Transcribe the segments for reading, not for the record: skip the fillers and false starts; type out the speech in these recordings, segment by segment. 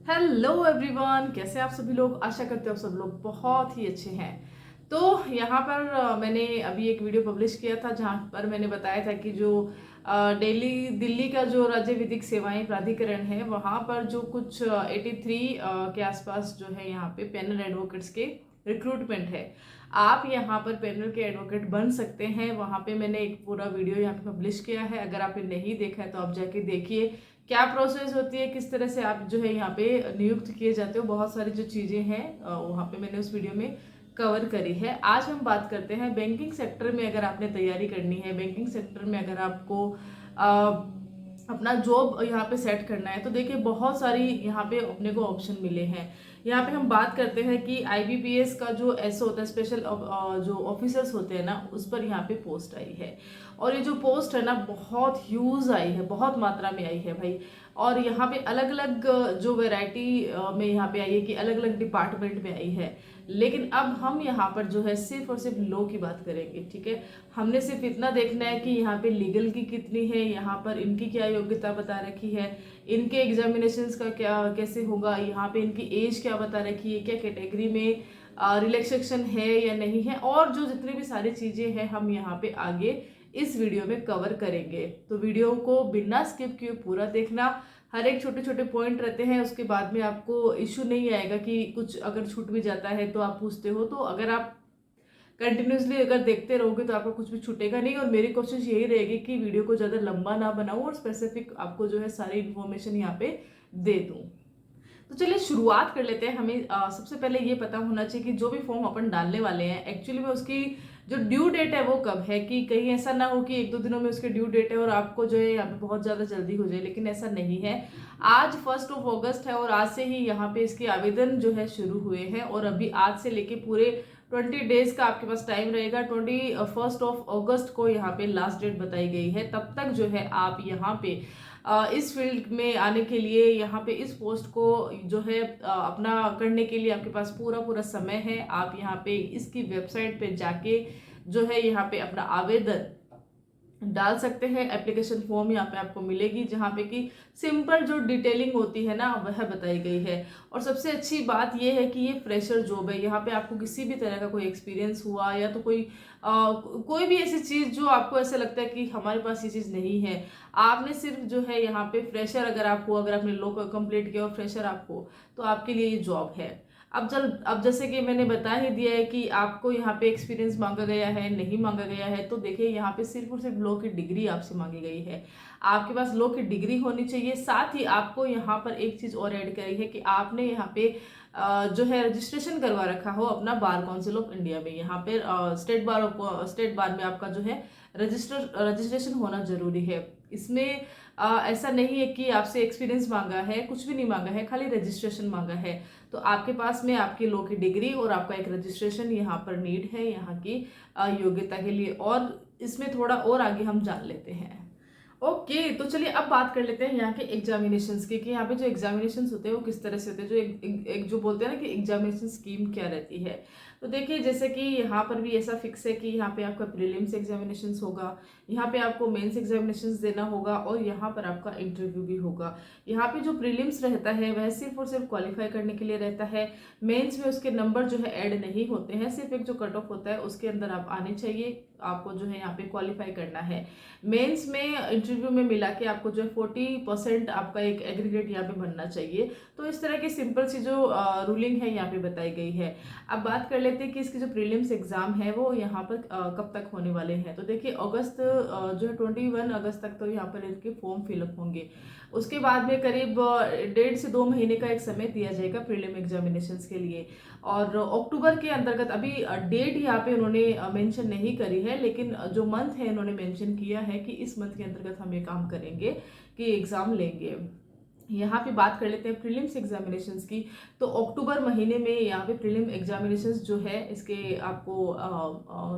Hello everyone, कैसे आप सभी लोग। आशा करते हो आप सब लोग बहुत ही अच्छे हैं। तो यहाँ पर मैंने अभी एक वीडियो पब्लिश किया था जहाँ पर मैंने बताया था कि जो दिल्ली दिल्ली का जो राज्य विधिक सेवाएं प्राधिकरण है वहाँ पर जो कुछ 83 के आसपास जो है यहाँ पे पैनल एडवोकेट्स के रिक्रूटमेंट है। आप यहाँ पर पैनल के एडवोकेट बन सकते हैं। वहाँ पे मैंने एक पूरा वीडियो यहाँ पे पब्लिश किया है। अगर आपने नहीं देखा है तो आप जाके देखिए क्या प्रोसेस होती है, किस तरह से आप जो है यहाँ पे नियुक्त किए जाते हो। बहुत सारी जो चीज़ें हैं वहाँ पे मैंने उस वीडियो में कवर करी है। आज हम बात करते हैं बैंकिंग सेक्टर में अगर आपने तैयारी करनी है, बैंकिंग सेक्टर में अगर आपको अपना जॉब यहाँ पे सेट करना है तो देखिए बहुत सारी यहाँ पे अपने को ऑप्शन मिले हैं। यहाँ पे हम बात करते हैं कि आईबीपीएस का जो एसओ होता है, स्पेशल जो ऑफिसर्स होते हैं ना, उस पर यहाँ पे पोस्ट आई है। और ये जो पोस्ट है ना बहुत ह्यूज आई है, बहुत मात्रा में आई है भाई। और यहाँ पे अलग अलग जो वैरायटी में यहाँ पे आई है कि अलग अलग डिपार्टमेंट में आई है। लेकिन अब हम यहाँ पर जो है सिर्फ और सिर्फ लॉ की बात करेंगे, ठीक है। हमने सिर्फ इतना देखना है कि यहाँ पे लीगल की कितनी है, यहाँ पर इनकी क्या योग्यता बता रखी है, इनके एग्जामिनेशंस का क्या कैसे होगा, यहाँ पे इनकी एज क्या बता रखी है, क्या कैटेगरी में रिलैक्सेशन है या नहीं है, और जो जितनी भी सारी चीज़ें हैं हम यहाँ पे आगे इस वीडियो में कवर करेंगे। तो वीडियो को बिना स्किप किए पूरा देखना। हर एक छोटे छोटे पॉइंट रहते हैं, उसके बाद में आपको इश्यू नहीं आएगा कि कुछ अगर छूट भी जाता है तो आप पूछते हो। तो अगर आप कंटिन्यूसली अगर देखते रहोगे तो आपको कुछ भी छूटेगा नहीं। और मेरी कोशिश यही रहेगी कि वीडियो को ज़्यादा लंबा ना बनाऊं और स्पेसिफिक आपको जो है सारी इन्फॉर्मेशन यहाँ पे दे दूं। तो चलिए शुरुआत कर लेते हैं। हमें सबसे पहले ये पता होना चाहिए कि जो भी फॉर्म अपन डालने वाले हैं एक्चुअली में उसकी जो ड्यू डेट है वो कब है, कि कहीं ऐसा ना हो कि एक दो दिनों में उसकी ड्यू डेट है और आपको जो है यहाँ पे बहुत ज़्यादा जल्दी हो जाए। लेकिन ऐसा नहीं है। आज 1 अगस्त है और आज से ही यहाँ पे इसके आवेदन जो है शुरू हुए हैं। और अभी आज से लेके पूरे 20 डेज का आपके पास टाइम रहेगा। 21 अगस्त को यहाँ पे लास्ट डेट बताई गई है। तब तक जो है आप यहाँ पे इस फील्ड में आने के लिए, यहाँ पे इस पोस्ट को जो है अपना करने के लिए आपके पास पूरा पूरा समय है। आप यहाँ पे इसकी वेबसाइट पे जाके जो है यहाँ पे अपना आवेदन डाल सकते हैं। एप्लीकेशन फॉर्म यहाँ पे आपको मिलेगी जहाँ पे कि सिंपल जो डिटेलिंग होती है ना वह बताई गई है। और सबसे अच्छी बात यह है कि ये फ्रेशर जॉब है। यहाँ पे आपको किसी भी तरह का कोई एक्सपीरियंस हुआ या तो कोई भी ऐसी चीज़ जो आपको ऐसा लगता है कि हमारे पास ये चीज़ नहीं है, आपने सिर्फ जो है यहाँ पे फ्रेशर अगर आप हो, अगर आपने लॉ कंप्लीट किया और फ्रेशर आप हो तो आपके लिए ये जॉब है। अब जैसे कि मैंने बता ही दिया है कि आपको यहाँ पे एक्सपीरियंस मांगा गया है नहीं मांगा गया है। तो देखिए यहाँ पे सिर्फ और सिर्फ लॉ की डिग्री आपसे मांगी गई है। आपके पास लॉ की डिग्री होनी चाहिए। साथ ही आपको यहाँ पर एक चीज और ऐड करी है कि आपने यहाँ पे जो है रजिस्ट्रेशन करवा रखा हो अपना बार काउंसिल ऑफ इंडिया में। यहाँ पे स्टेट बार में आपका जो है रजिस्ट्रेशन होना जरूरी है। इसमें ऐसा नहीं है कि आपसे एक्सपीरियंस मांगा है, कुछ भी नहीं मांगा है, खाली रजिस्ट्रेशन मांगा है। तो आपके पास में आपकी लॉ की डिग्री और आपका एक रजिस्ट्रेशन यहाँ पर नीड है यहाँ की योग्यता के लिए। और इसमें थोड़ा और आगे हम जान लेते हैं। ओके तो चलिए अब बात कर लेते हैं यहाँ के एग्जामिनेशंस की, कि यहाँ पे जो एग्जामिनेशंस होते हैं वो किस तरह से होते हैं। जो एक जो बोलते हैं ना कि एग्जामिनेशन स्कीम क्या रहती है। तो देखिए जैसे कि यहाँ पर भी ऐसा फिक्स है कि यहाँ पे आपका प्रीलिम्स एग्जामिनेशंस होगा, यहाँ पे आपको मेंस एग्जामिनेशंस देना होगा और यहाँ पर आपका इंटरव्यू भी होगा। यहाँ पे जो प्रीलिम्स रहता है वह सिर्फ और सिर्फ क्वालिफाई करने के लिए रहता है। मेंस में उसके नंबर जो है ऐड नहीं होते हैं, सिर्फ एक जो कट ऑफ होता है उसके अंदर आप आने चाहिए। आपको जो है यहाँ पे क्वालिफाई करना है। मेंस में इंटरव्यू में मिला के आपको जो है 40% आपका एक एग्रीगेट यहाँ पे बनना चाहिए। तो इस तरह की सिंपल सी जो रूलिंग है यहाँ पे बताई गई है। अब बात कर लेते हैं कि इसकी जो प्रीलिम्स एग्जाम है वो यहाँ पर कब तक होने वाले हैं। तो देखिए अगस्त जो है 21 अगस्त तक तो यहाँ पर इनके फॉर्म फिलअप होंगे। उसके बाद में करीब 1.5 से 2 महीने का एक समय दिया जाएगा प्रीलिम एग्जामिनेशंस के लिए। और अक्टूबर के अंतर्गत अभी डेट यहाँ पे उन्होंने मेंशन नहीं करी है, लेकिन जो मंथ है इन्होंने मेंशन किया है कि इस मंथ के अंतर्गत हम ये काम करेंगे कि एग्जाम लेंगे। यहाँ पे बात कर लेते हैं प्रीलिम्स एग्जामिनेशंस की। तो अक्टूबर महीने में यहाँ पे प्रीलिम एग्जामिनेशंस जो है इसके आपको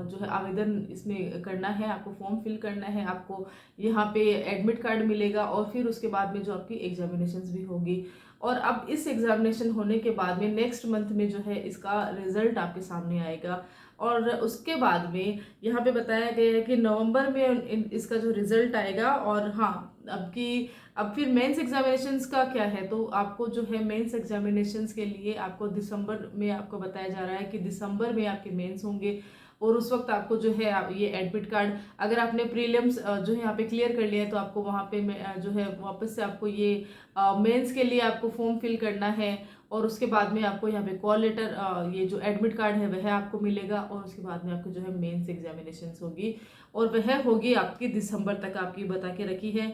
जो है आवेदन इसमें करना है, आपको फॉर्म फिल करना है, आपको यहाँ पे एडमिट कार्ड मिलेगा और फिर उसके बाद में जो आपकी एग्जामिनेशंस भी होगी। और अब इस एग्जामिनेशन होने के बाद में नेक्स्ट मंथ में जो है इसका रिजल्ट आपके सामने आएगा। और उसके बाद में यहाँ पे बताया गया है कि नवंबर में इसका जो रिजल्ट आएगा। और हाँ, अब फिर मेंस एग्जामिनेशंस का क्या है, तो आपको जो है मेंस एग्जामिनेशंस के लिए आपको दिसंबर में आपको बताया जा रहा है कि दिसंबर में आपके मेंस होंगे, और उस वक्त आपको जो है ये एडमिट कार्ड, अगर आपने प्रीलिम्स जो है यहाँ पे क्लियर कर लिया है तो आपको वहाँ पे जो है वापस से आपको ये मेंस के लिए आपको फॉर्म फिल करना है, और उसके बाद में आपको यहाँ पे कॉल लेटर, ये जो एडमिट कार्ड है वह आपको मिलेगा, और उसके बाद में आपको जो है मेंस एग्जामिनेशंस होगी, और वह होगी आपकी दिसंबर तक आपकी बता के रखी है।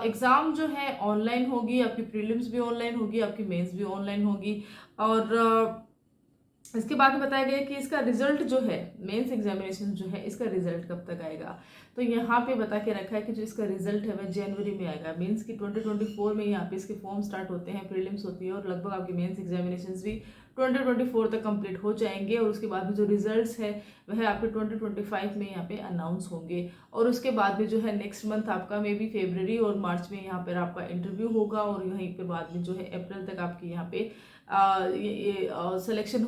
एग्ज़ाम जो है ऑनलाइन होगी, आपकी प्रीलिम्स भी ऑनलाइन होगी, आपकी मेंस भी ऑनलाइन होगी, और इसके बाद में बताया गया कि इसका रिजल्ट जो है मेंस एग्जामिनेशन जो है इसका रिजल्ट कब तक आएगा, तो यहाँ पे बता के रखा है कि जो इसका रिजल्ट है वह जनवरी में आएगा। मीन्स की 2024 में यहाँ पे इसके फॉर्म स्टार्ट होते हैं, प्रीलिम्स होती है, और लगभग आपके मेंस एग्जामिनेशंस भी 2024 तक कंप्लीट हो जाएंगे, और उसके बाद में जो रिजल्ट्स है वह आपके 2025 में यहाँ पे अनाउंस होंगे, और उसके बाद में जो है नेक्स्ट मंथ आपका मे बी फरवरी और मार्च में यहाँ पर आपका इंटरव्यू होगा, और यहीं पे बाद में जो है अप्रैल तक आपकी यहाँ पे ये सिलेक्शन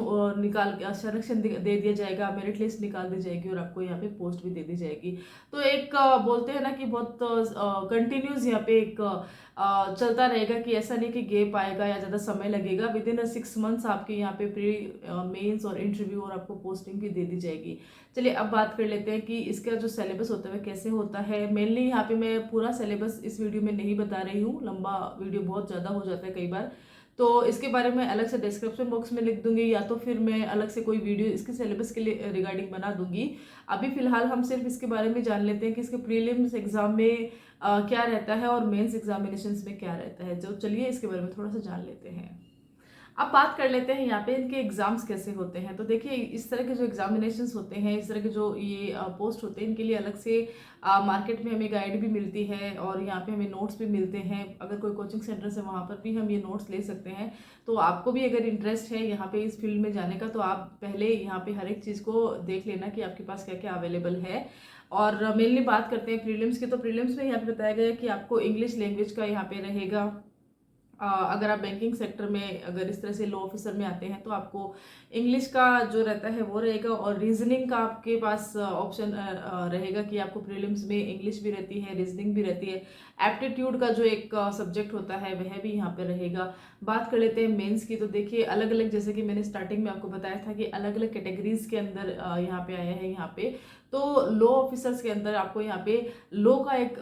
सिलेक्शन दे दिया जाएगा, मेरिट लिस्ट निकाल दी जाएगी, और आपको यहाँ पे पोस्ट भी दे दी जाएगी। तो एक बोलते हैं ना कि बहुत कंटिन्यूस यहाँ पे एक चलता रहेगा, कि ऐसा नहीं कि गैप आएगा या ज़्यादा समय लगेगा। विद इन 6 मंथ्स आपके यहाँ पे प्री मेंस और इंटरव्यू और आपको पोस्टिंग भी दे दी जाएगी। चलिए अब बात कर लेते हैं कि इसका जो सिलेबस होता है कैसे होता है। मेनली यहाँ पे मैं पूरा सिलेबस इस वीडियो में नहीं बता रही हूँ, लंबा वीडियो बहुत ज़्यादा हो जाता है कई बार, तो इसके बारे में अलग से डिस्क्रिप्शन बॉक्स में लिख दूंगी, या तो फिर मैं अलग से कोई वीडियो इसके सिलेबस के लिए रिगार्डिंग बना दूंगी। अभी फिलहाल हम सिर्फ इसके बारे में जान लेते हैं कि इसके प्रीलिम्स एग्जाम में क्या रहता है और मेंस एग्जामिनेशंस में क्या रहता है। तो चलिए इसके बारे में थोड़ा सा जान लेते हैं। अब बात कर लेते हैं यहाँ पे इनके एग्जाम्स कैसे होते हैं। तो देखिए इस तरह के जो एग्जामिनेशंस होते हैं, इस तरह के जो ये पोस्ट होते हैं, इनके लिए अलग से मार्केट में हमें गाइड भी मिलती है, और यहाँ पे हमें नोट्स भी मिलते हैं। अगर कोई कोचिंग सेंटर से वहाँ पर भी हम ये नोट्स ले सकते हैं। तो आपको भी अगर इंटरेस्ट है यहाँ पे इस फील्ड में जाने का, तो आप पहले यहाँ पे हर एक चीज़ को देख लेना कि आपके पास क्या क्या अवेलेबल है। और मेनली बात करते हैं प्रीलिम्स की, तो प्रीलिम्स में यहाँ पे बताया गया है कि आपको इंग्लिश लैंग्वेज का यहाँ पे रहेगा। अगर आप बैंकिंग सेक्टर में अगर इस तरह से लॉ ऑफिसर में आते हैं तो आपको इंग्लिश का जो रहता है वो रहेगा, और रीजनिंग का आपके पास ऑप्शन रहेगा कि आपको प्रीलिम्स में इंग्लिश भी रहती है, रीजनिंग भी रहती है। एप्टीट्यूड का जो एक सब्जेक्ट होता है वह भी यहाँ पे रहेगा। बात कर लेते हैं मेंस की, तो देखिए अलग अलग, जैसे कि मैंने स्टार्टिंग में आपको बताया था कि अलग अलग कैटेगरीज के अंदर यहाँ पे आया है। यहाँ पे तो लॉ ऑफिसर्स के अंदर आपको यहाँ पे लॉ का एक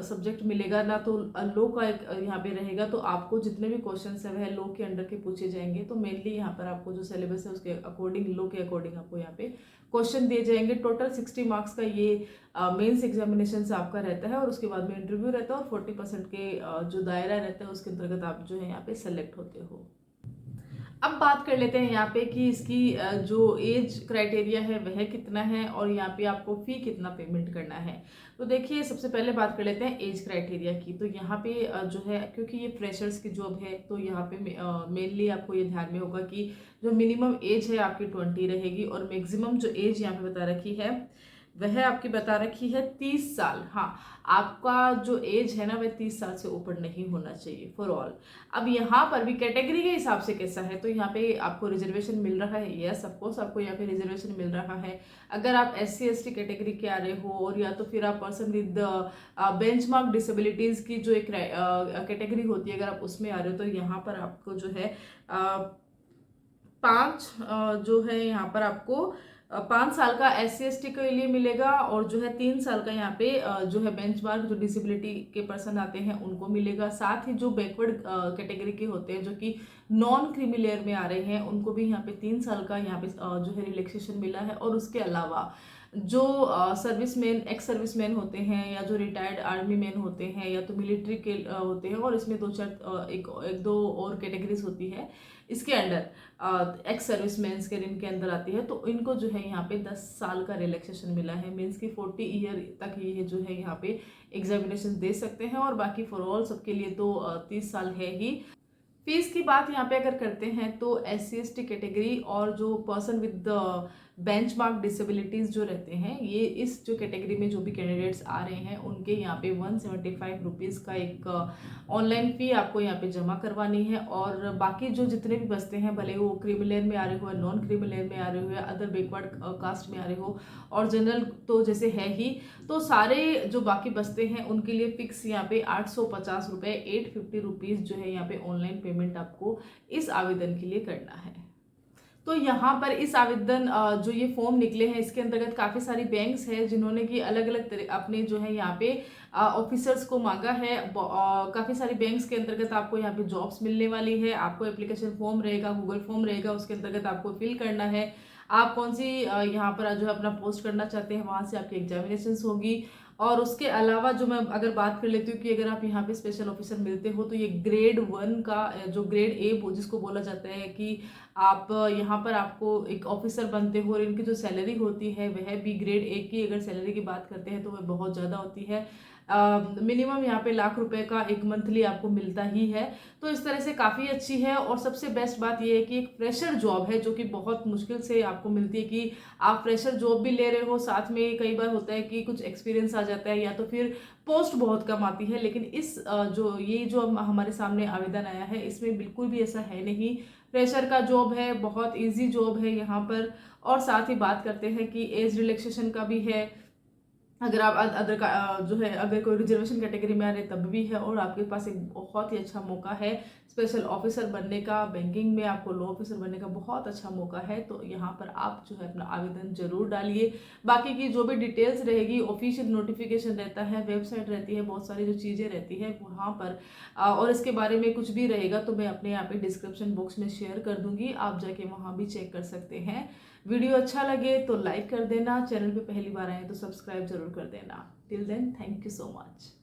सब्जेक्ट मिलेगा ना, तो लॉ का एक यहाँ पे रहेगा। तो आपको जितने भी क्वेश्चंस है वह लॉ के अंडर के पूछे जाएंगे। तो मेनली यहाँ पर आपको जो सिलेबस है उसके अकॉर्डिंग, लॉ के अकॉर्डिंग आपको यहाँ पे क्वेश्चन दिए जाएंगे। टोटल 60 मार्क्स का ये मेंस एग्जामिनेशन से आपका रहता है, और उसके बाद में इंटरव्यू रहता है, और 40% के जो दायरा रहता है उसके अंतर्गत आप जो है यहाँ पे सेलेक्ट होते हो। अब बात कर लेते हैं यहाँ पे कि इसकी जो एज क्राइटेरिया है वह कितना है, और यहाँ पे आपको फी कितना पेमेंट करना है। तो देखिए सबसे पहले बात कर लेते हैं एज क्राइटेरिया की। तो यहाँ पे जो है, क्योंकि ये फ्रेशर्स की जॉब है, तो यहाँ पे मेनली आपको ये ध्यान में होगा कि जो मिनिमम एज है आपकी 20 रहेगी, और मैक्सिमम जो एज यहाँ पे बता रखी है वह आपकी बता रखी है 30 साल। हाँ, आपका जो एज है ना वह 30 साल से ऊपर नहीं होना चाहिए फॉर ऑल। अब यहाँ पर भी कैटेगरी के हिसाब से कैसा है, तो यहाँ पे आपको रिजर्वेशन मिल रहा है। यस, ऑफकोर्स आपको यहाँ पे रिजर्वेशन मिल रहा है। अगर आप SC ST कैटेगरी के आ रहे हो, और या तो फिर आप पर्सन विद बेंचमार्क डिसेबिलिटीज की जो एक कैटेगरी होती है, अगर आप उसमें आ रहे हो, तो यहाँ पर आपको जो है 5 जो है यहाँ पर आपको 5 साल का SC ST के लिए मिलेगा, और जो है 3 साल का यहाँ पे जो है बेंचमार्क जो डिसेबिलिटी के पर्सन आते हैं उनको मिलेगा। साथ ही जो बैकवर्ड कैटेगरी के होते हैं, जो कि नॉन क्रीमी लेयर में आ रहे हैं, उनको भी यहाँ पे 3 साल का यहाँ पे जो है रिलैक्सेशन मिला है। और उसके अलावा जो सर्विसमैन, एक्स सर्विसमैन होते हैं, या जो रिटायर्ड आर्मी मैन होते हैं, या तो मिलिट्री के होते हैं, और इसमें 2-4 एक दो और कैटेगरीज होती है इसके अंडर, एक्स सर्विसमैन के इनके अंदर आती है। तो इनको जो है यहाँ पे 10 साल का रिलैक्सेशन मिला है। मीन्स की 40 ईयर तक ये जो है यहाँ पे एग्जामिनेशन दे सकते हैं, और बाकी फॉर ऑल सबके लिए तो 30 साल है ही। फीस की बात यहाँ पे अगर करते हैं तो SC ST कैटेगरी और जो पर्सन विद बेंचमार्क डिसेबिलिटीज़ जो रहते हैं, ये इस जो कैटेगरी में जो भी कैंडिडेट्स आ रहे हैं उनके यहाँ पे 175 रुपीज़ का एक ऑनलाइन फ़ी आपको यहाँ पे जमा करवानी है। और बाकी जो जितने भी बचते हैं, भले वो क्रीमी लेयर में आ रहे हो, नॉन क्रीमी लेयर में आ रहे हो, या अदर बैकवर्ड कास्ट में आ रहे हो, और जनरल तो जैसे है ही, तो सारे जो बाकी बचते हैं उनके लिए फिक्स यहाँ पे 850 रुपये, 850 रुपीज़ जो है यहाँ पे ऑनलाइन पेमेंट आपको इस आवेदन के लिए करना है। तो यहाँ पर इस आवेदन जो ये फॉर्म निकले हैं, इसके अंतर्गत काफ़ी सारी बैंक्स हैं जिन्होंने कि अलग अलग अपने जो है यहाँ पे ऑफिसर्स को मांगा है। काफ़ी सारी बैंक्स के अंतर्गत आपको यहाँ पे जॉब्स मिलने वाली है। आपको एप्लीकेशन फॉर्म रहेगा, गूगल फॉर्म रहेगा, उसके अंतर्गत आपको फिल करना है। आप कौन सी यहाँ पर जो है अपना पोस्ट करना चाहते हैं, वहाँ से आपकी एग्जामिनेशंस होगी। और उसके अलावा जो मैं अगर बात कर लेती हूँ कि अगर आप यहाँ पे स्पेशल ऑफिसर मिलते हो, तो ये ग्रेड 1 का जो ग्रेड ए जिसको बोला जाता है कि आप यहाँ पर आपको एक ऑफिसर बनते हो, और इनकी जो सैलरी होती है वह भी ग्रेड ए की अगर सैलरी की बात करते हैं तो वह बहुत ज़्यादा होती है। मिनिमम यहाँ पे ₹1,00,000 का एक मंथली आपको मिलता ही है। तो इस तरह से काफ़ी अच्छी है। और सबसे बेस्ट बात यह है कि एक फ्रेशर जॉब है जो कि बहुत मुश्किल से आपको मिलती है कि आप फ्रेशर जॉब भी ले रहे हो, साथ में कई बार होता है कि कुछ एक्सपीरियंस आ जाता है, या तो फिर पोस्ट बहुत कम आती है। लेकिन इस जो हमारे सामने आवेदन आया है, इसमें बिल्कुल भी ऐसा है नहीं। फ्रेशर का जॉब है, बहुत ईजी जॉब है यहाँ पर। और साथ ही बात करते हैं कि एज रिलैक्सेशन का भी है, अगर आप अदर का जो है अगर कोई रिजर्वेशन कैटेगरी में आ रहे तब भी है। और आपके पास एक बहुत ही अच्छा मौका है स्पेशल ऑफिसर बनने का, बैंकिंग में आपको लॉ ऑफिसर बनने का बहुत अच्छा मौका है। तो यहाँ पर आप जो है अपना आवेदन जरूर डालिए। बाकी की जो भी डिटेल्स रहेगी, ऑफिशियल नोटिफिकेशन रहता है, वेबसाइट रहती है, बहुत सारी जो चीज़ें रहती है वहाँ पर और इसके बारे में कुछ भी रहेगा तो मैं अपने यहाँ पे डिस्क्रिप्शन बॉक्स में शेयर कर दूंगी, आप जाके वहाँ भी चेक कर सकते हैं। वीडियो अच्छा लगे तो लाइक कर देना, चैनल पे पहली बार आए तो सब्सक्राइब जरूर कर देना। Till then, thank you so much.